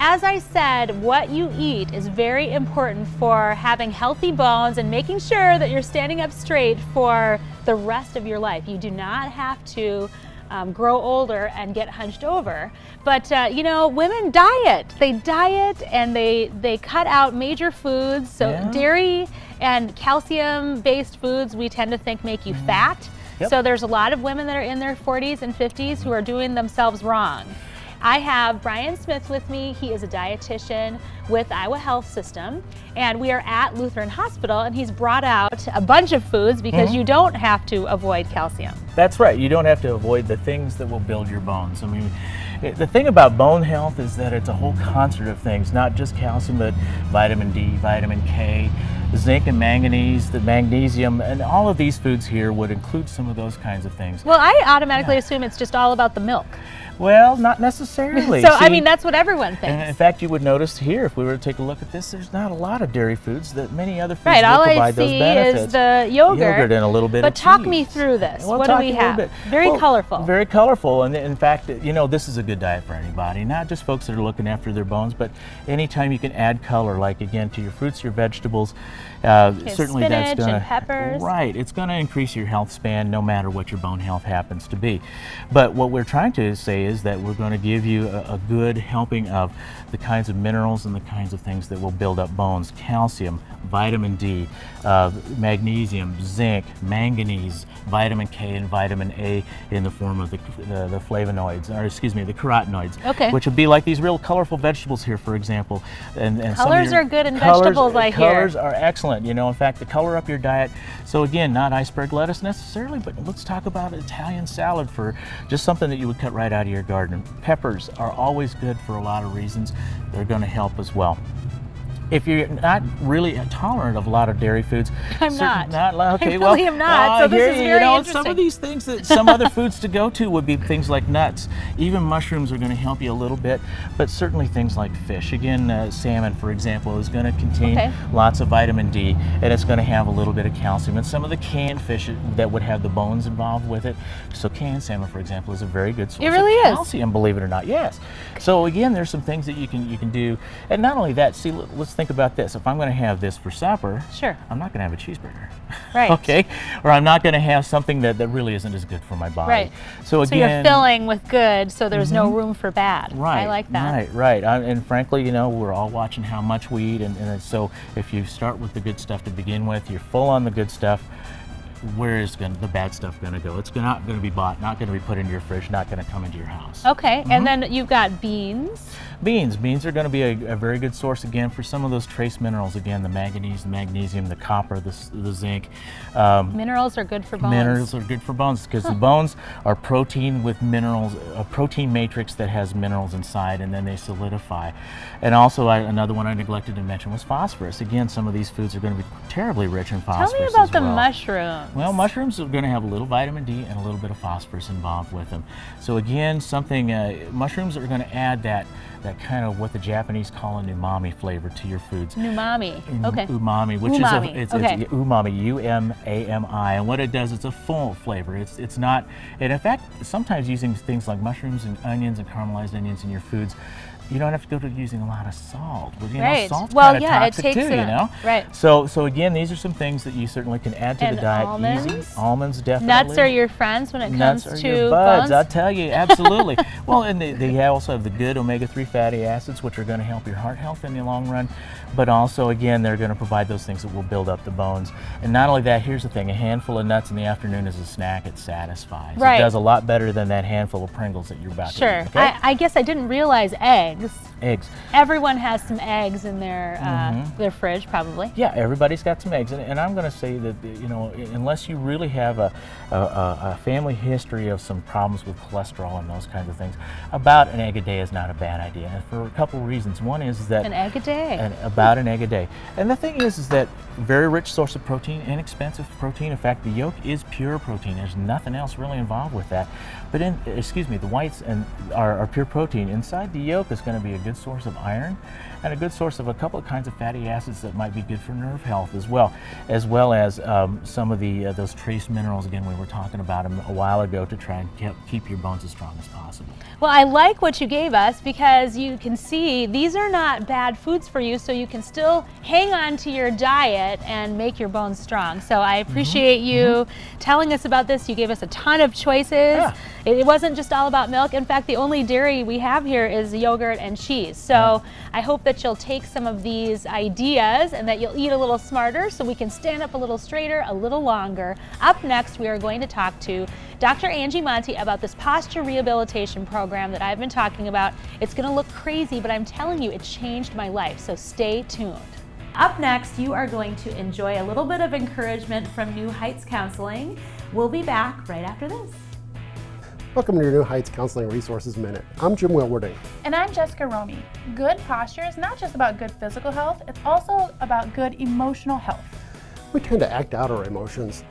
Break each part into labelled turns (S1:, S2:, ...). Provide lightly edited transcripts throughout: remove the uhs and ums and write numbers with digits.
S1: as I said, what you eat is very important for having healthy bones and making sure that you're standing up straight for the rest of your life. You do not have to grow older and get hunched over. But you know, women diet. They diet and they cut out major foods. So dairy and calcium-based foods we tend to think make you fat. Yep. So there's a lot of women that are in their 40s and 50s who are doing themselves wrong. I have Brian Smith with me. He is a dietitian with Iowa Health System, and we are at Lutheran Hospital, and he's brought out a bunch of foods because you don't have to avoid calcium.
S2: That's right. You don't have to avoid the things that will build your bones. I mean, the thing about bone health is that it's a whole concert of things, not just calcium, but vitamin D, vitamin K, zinc and manganese, the magnesium, and all of these foods here would include some of those kinds of things.
S1: Well, I automatically assume it's just all about the milk.
S2: Well, not necessarily.
S1: So, I mean, that's what everyone thinks.
S2: In fact, you would notice here, if we were to take a look at this, there's not a lot of dairy foods that many other foods will provide those benefits.
S1: All I see is the yogurt
S2: and a little bit of cheese.
S1: But talk me through this.
S2: Well,
S1: what do we have? Very colorful.
S2: Very colorful. And in fact, you know, this is a good diet for anybody, not just folks that are looking after their bones, but anytime you can add color, like again, to your fruits, your vegetables, certainly
S1: spinach
S2: that's going to,
S1: and peppers.
S2: Right, it's going to increase your health span no matter what your bone health happens to be. But what we're trying to say is that we're going to give you a good helping of the kinds of minerals and the kinds of things that will build up bones: calcium, vitamin D, magnesium, zinc, manganese, vitamin K, and vitamin A in the form of the flavonoids, or excuse me, the carotenoids, which would be like these real colorful vegetables here, for example. And
S1: colors are good in vegetables, I hear.
S2: Colors are excellent. You know, in fact, to color up your diet. So again, not iceberg lettuce necessarily, but let's talk about Italian salad for just something that you would cut right out of your garden. Peppers are always good for a lot of reasons. They're going to help as well. If you're not really tolerant of a lot of dairy foods,
S1: I'm not.
S2: Okay,
S1: I really am not. So this is very interesting.
S2: Some of these things that some other foods to go to would be things like nuts. Even mushrooms are going to help you a little bit, but certainly things like fish. Again, salmon, for example, is going to contain lots of vitamin D, and it's going to have a little bit of calcium. And some of the canned fish that would have the bones involved with it. So canned salmon, for example, is a very good source of calcium, believe it or not. Yes. So again, there's some things that you can do, and not only that. See, let's think about this. If I'm going to have this for supper, I'm not going to have a cheeseburger.
S1: Right.
S2: Okay? Or I'm not going to have something that really isn't as good for my body.
S1: Right.
S2: So again,
S1: you're filling with good, so there's no room for bad.
S2: Right.
S1: I like that.
S2: Right. And frankly, you know, we're all watching how much we eat, and so if you start with the good stuff to begin with, you're full on the good stuff. Where is the bad stuff going to go? It's not going to be bought, not going to be put into your fridge, not going to come into your house.
S1: Okay, and then you've got beans.
S2: Beans are going to be a very good source again for some of those trace minerals. Again, the manganese, the magnesium, the copper, the zinc.
S1: Minerals are good for bones.
S2: Minerals are good for bones because the bones are protein with minerals, a protein matrix that has minerals inside, and then they solidify. And also, another one I neglected to mention was phosphorus. Again, some of these foods are going to be terribly rich in phosphorus.
S1: Tell me about the mushrooms.
S2: Well, mushrooms are going to have a little vitamin D and a little bit of phosphorus involved with them. So again, mushrooms are going to add that kind of what the Japanese call an umami flavor to your foods.
S1: Umami, okay.
S2: Umami, which is umami, U-M-A-M-I, and what it does, it's a full flavor. It's not, and in fact, sometimes using things like mushrooms and onions and caramelized onions in your foods, you don't have to go to using a lot of salt. Well, you know, salt's kind of toxic too, you know?
S1: Right.
S2: So again, these are some things that you certainly can add to the diet.
S1: Almonds?
S2: Easy. Almonds, definitely.
S1: Nuts are your friends when it comes to
S2: your buds,
S1: bones?
S2: I'll tell you, absolutely. Well, and they also have the good omega-3 fatty acids, which are going to help your heart health in the long run. But also, again, they're going to provide those things that will build up the bones. And not only that, here's the thing, a handful of nuts in the afternoon as a snack, it satisfies. Right. It does a lot better than that handful of Pringles that you're about to eat. Okay?
S1: I guess I didn't realize eggs.
S2: Eggs.
S1: Everyone has some eggs in their fridge, probably.
S2: Yeah, everybody's got some eggs, and I'm going to say that, you know, unless you really have a family history of some problems with cholesterol and those kinds of things, about an egg a day is not a bad idea, and for a couple of reasons. One is that
S1: an egg a day.
S2: About an egg a day, and the thing is that very rich source of protein, inexpensive protein. In fact, the yolk is pure protein. There's nothing else really involved with that. But the whites are pure protein. Inside the yolk is going to be a good source of iron and a good source of a couple of kinds of fatty acids that might be good for nerve health as well as some of those trace minerals, again, we were talking about them a while ago, to try and keep your bones as strong as possible.
S1: Well, I like what you gave us, because you can see these are not bad foods for you, so you can still hang on to your diet and make your bones strong. So I appreciate you telling us about this. You gave us a ton of choices.
S2: Yeah.
S1: It wasn't just all about milk. In fact, the only dairy we have here is yogurt and cheese. So I hope that you'll take some of these ideas and that you'll eat a little smarter so we can stand up a little straighter, a little longer. Up next, we are going to talk to Dr. Angie Monte about this posture rehabilitation program that I've been talking about. It's going to look crazy, but I'm telling you, it changed my life. So stay tuned. Up next, you are going to enjoy a little bit of encouragement from New Heights Counseling. We'll be back right after this.
S3: Welcome to your New Heights Counseling Resources Minute. I'm Jim Wilwarding.
S4: And I'm Jessica Romy. Good posture is not just about good physical health, it's also about good emotional health.
S3: We tend to act out our emotions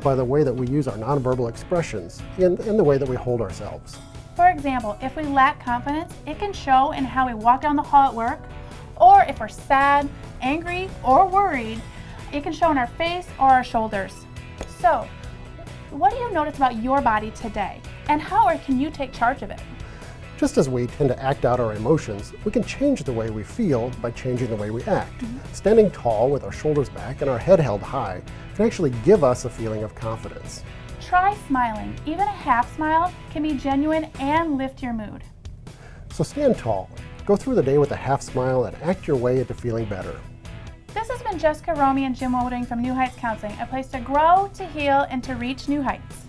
S3: by the way that we use our nonverbal expressions and the way that we hold ourselves.
S4: For example, if we lack confidence, it can show in how we walk down the hall at work, or if we're sad, angry, or worried, it can show in our face or our shoulders. So, what do you notice about your body today? And how can you take charge of it?
S3: Just as we tend to act out our emotions, we can change the way we feel by changing the way we act. Standing tall with our shoulders back and our head held high can actually give us a feeling of confidence.
S4: Try smiling. Even a half smile can be genuine and lift your mood.
S3: So stand tall, go through the day with a half smile, and act your way into feeling better.
S4: This has been Jessica Romy and Jim Wilwarding from New Heights Counseling, a place to grow, to heal, and to reach new heights.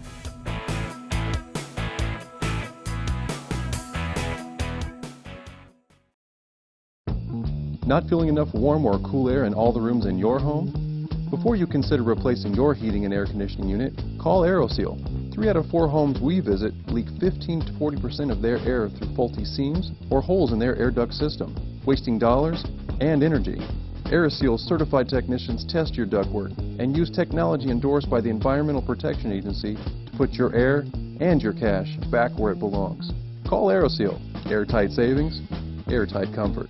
S5: Not feeling enough warm or cool air in all the rooms in your home? Before you consider replacing your heating and air conditioning unit, call AeroSeal. 3 out of 4 homes we visit leak 15 to 40% of their air through faulty seams or holes in their air duct system, wasting dollars and energy. AeroSeal certified technicians test your ductwork and use technology endorsed by the Environmental Protection Agency to put your air and your cash back where it belongs. Call AeroSeal. Airtight savings, airtight comfort.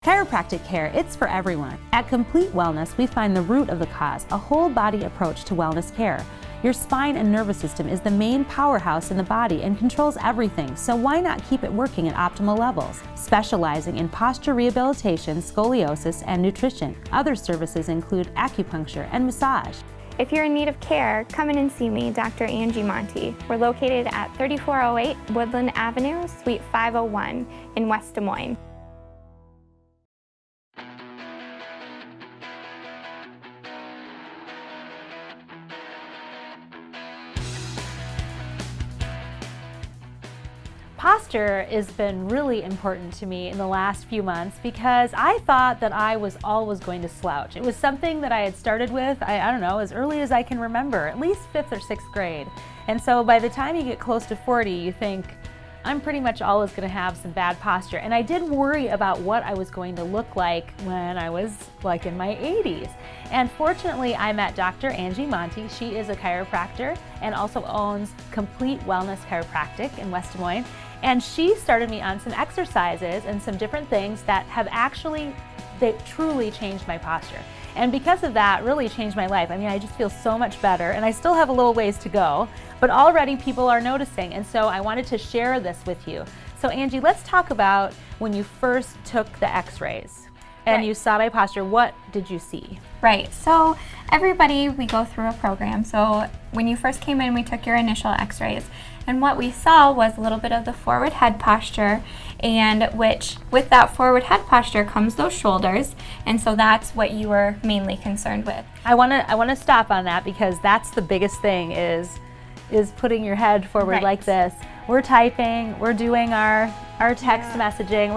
S1: Chiropractic care, it's for everyone. At Complete Wellness, we find the root of the cause, a whole body approach to wellness care. Your spine and nervous system is the main powerhouse in the body and controls everything, so why not keep it working at optimal levels? Specializing in posture rehabilitation, scoliosis, and nutrition. Other services include acupuncture and massage.
S6: If you're in need of care, come in and see me, Dr. Angie Monte. We're located at 3408 Woodland Avenue, Suite 501 in West Des Moines.
S1: Posture has been really important to me in the last few months because I thought that I was always going to slouch. It was something that I had started with, I don't know, as early as I can remember, at least 5th or 6th grade. And so by the time you get close to 40, you think, I'm pretty much always going to have some bad posture. And I did worry about what I was going to look like when I was like in my 80s. And fortunately, I met Dr. Angie Monte. She is a chiropractor and also owns Complete Wellness Chiropractic in West Des Moines. And she started me on some exercises and some different things that have they truly changed my posture. And because of that, really changed my life. I mean, I just feel so much better, and I still have a little ways to go, but already people are noticing, and so I wanted to share this with you. So Angie, let's talk about when you first took the x-rays and you saw my posture. What did you see?
S6: Right, so everybody, we go through a program. So when you first came in, we took your initial x-rays, and what we saw was a little bit of the forward head posture, and which with that forward head posture comes those shoulders, and so that's what you were mainly concerned with.
S1: I want to stop on that because that's the biggest thing is putting your head forward like this. We're typing, we're doing our text messaging,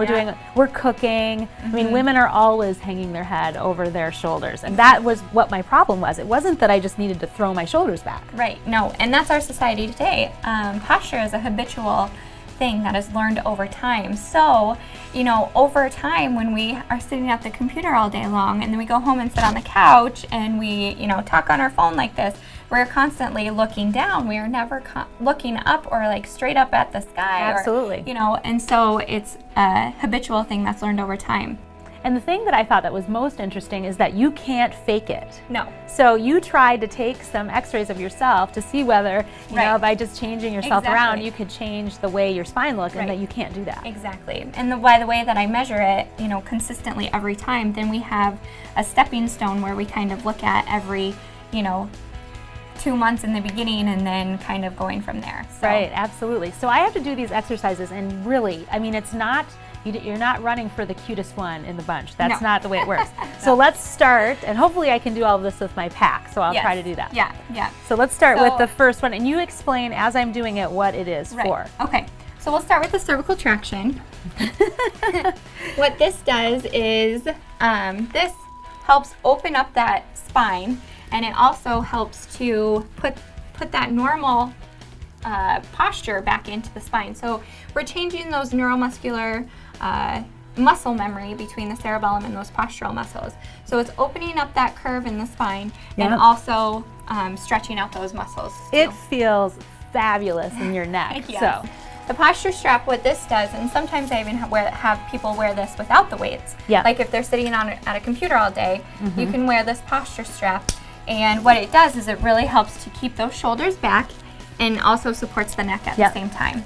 S1: we're cooking. I mean, women are always hanging their head over their shoulders, and that was what my problem was. It wasn't that I just needed to throw my shoulders back.
S6: Right, no, and that's our society today. Posture is a habitual thing that is learned over time. So, over time when we are sitting at the computer all day long and then we go home and sit on the couch and we, talk on our phone like this, we're constantly looking down. We are never looking up or like straight up at the sky.
S1: Absolutely.
S6: Or, you know, and so it's a habitual thing that's learned over time.
S1: And the thing that I thought that was most interesting is that you can't fake it.
S6: No.
S1: So you tried to take some x-rays of yourself to see whether, you know, by just changing yourself around, you could change the way your spine looked, and that you can't do that.
S6: Exactly. And by the way that I measure it, you know, consistently every time, then we have a stepping stone where we kind of look at every, you know, 2 months in the beginning and then kind of going from there. So.
S1: Right, absolutely. So I have to do these exercises, and really, I mean, it's not, you're not running for the cutest one in the bunch. That's not the way it works. So let's start, and hopefully I can do all of this with my pack, so I'll try to do that.
S6: Yeah.
S1: So let's start with the first one, and you explain as I'm doing it what it is for.
S6: Okay, so we'll start with the cervical traction. What this does is, this helps open up that spine, and it also helps to put that normal posture back into the spine. So we're changing those neuromuscular muscle memory between the cerebellum and those postural muscles. So it's opening up that curve in the spine and also stretching out those muscles.
S1: It feels fabulous in your neck.
S6: Yes.
S1: So
S6: the posture strap, what this does, and sometimes I even have people wear this without the weights.
S1: Yeah.
S6: Like if they're sitting at a computer all day, you can wear this posture strap. And what it does is it really helps to keep those shoulders back and also supports the neck at the same time.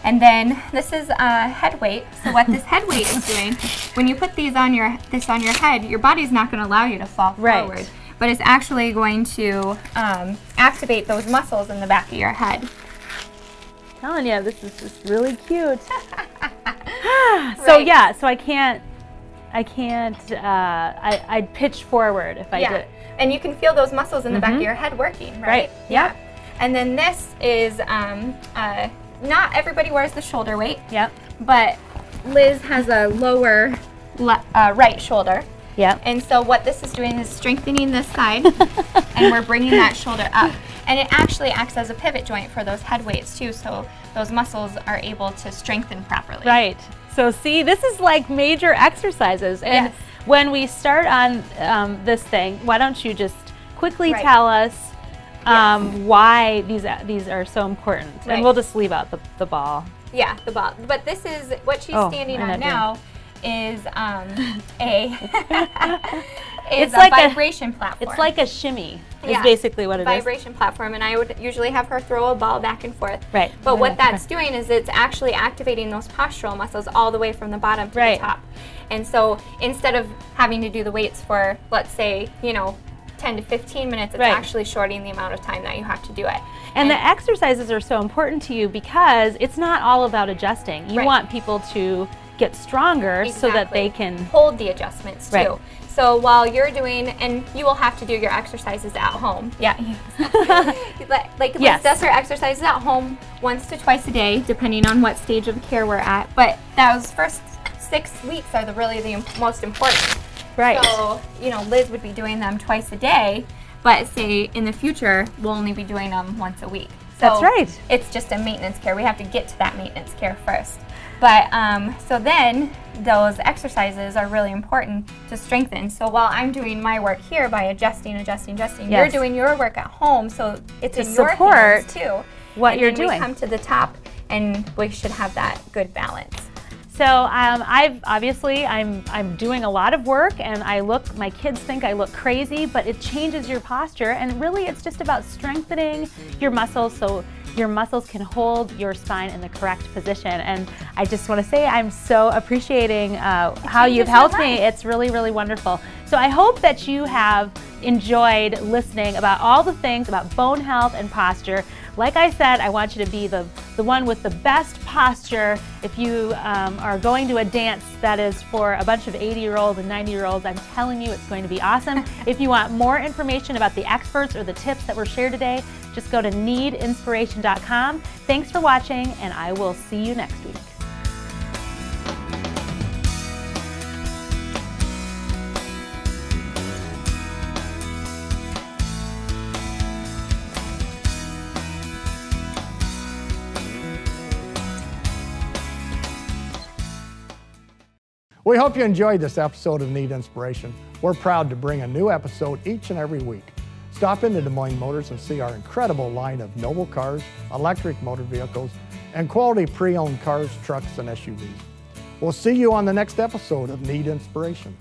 S6: And then this is a head weight. So what this head weight is doing, when you put these on your head, your body's not going to allow you to fall forward, but it's actually going to activate those muscles in the back of your head.
S1: I'm telling you, this is just really cute. So yeah, so I pitch forward if I did.
S6: And you can feel those muscles in the back of your head working, right?
S1: Yeah.
S6: And then this is, not everybody wears the shoulder weight.
S1: Yep.
S6: But Liz has a lower right shoulder.
S1: Yep.
S6: And so what this is doing is strengthening this side, and we're bringing that shoulder up. And it actually acts as a pivot joint for those head weights too, so those muscles are able to strengthen properly.
S1: Right. So see, this is like major exercises. And when we start on this thing, why don't you just quickly tell us why these are so important? And we'll just leave out the ball.
S6: Yeah, the ball. But this is what she's standing on now is it's like a vibration platform.
S1: It's like a shimmy. Is basically what it is.
S6: Vibration platform, and I would usually have her throw a ball back and forth.
S1: Right.
S6: But what that's doing is it's actually activating those postural muscles all the way from the bottom to the top. And so instead of having to do the weights for, let's say, 10 to 15 minutes, it's actually shortening the amount of time that you have to do it.
S1: And the exercises are so important to you because it's not all about adjusting. You want people to get stronger so that they can
S6: hold the adjustments too. So while you're doing, and you will have to do your exercises at home. Like Liz does her exercises at home once to twice a day, depending on what stage of care we're at. But those first 6 weeks are really the most important.
S1: Right.
S6: So, Liz would be doing them twice a day, but say in the future, we'll only be doing them once a week. So
S1: that's right.
S6: It's just a maintenance care. We have to get to that maintenance care first. But so then those exercises are really important to strengthen. So while I'm doing my work here by adjusting, you're doing your work at home. So it's in your hands too.
S1: What you're doing.
S6: We come to the top, and we should have that good balance.
S1: So I'm doing a lot of work, and my kids think I look crazy, but it changes your posture, and really it's just about strengthening your muscles so your muscles can hold your spine in the correct position. And I just want to say I'm so appreciating how you've helped me. It's really, really wonderful. So I hope that you have enjoyed listening about all the things about bone health and posture. Like I said, I want you to be the one with the best posture. If you are going to a dance that is for a bunch of 80-year-olds and 90-year-olds, I'm telling you it's going to be awesome. If you want more information about the experts or the tips that were shared today, just go to neadinspiration.com. Thanks for watching, and I will see you next week.
S7: We hope you enjoyed this episode of Nead Inspiration. We're proud to bring a new episode each and every week. Stop into Des Moines Motors and see our incredible line of noble cars, electric motor vehicles, and quality pre-owned cars, trucks, and SUVs. We'll see you on the next episode of Nead Inspiration.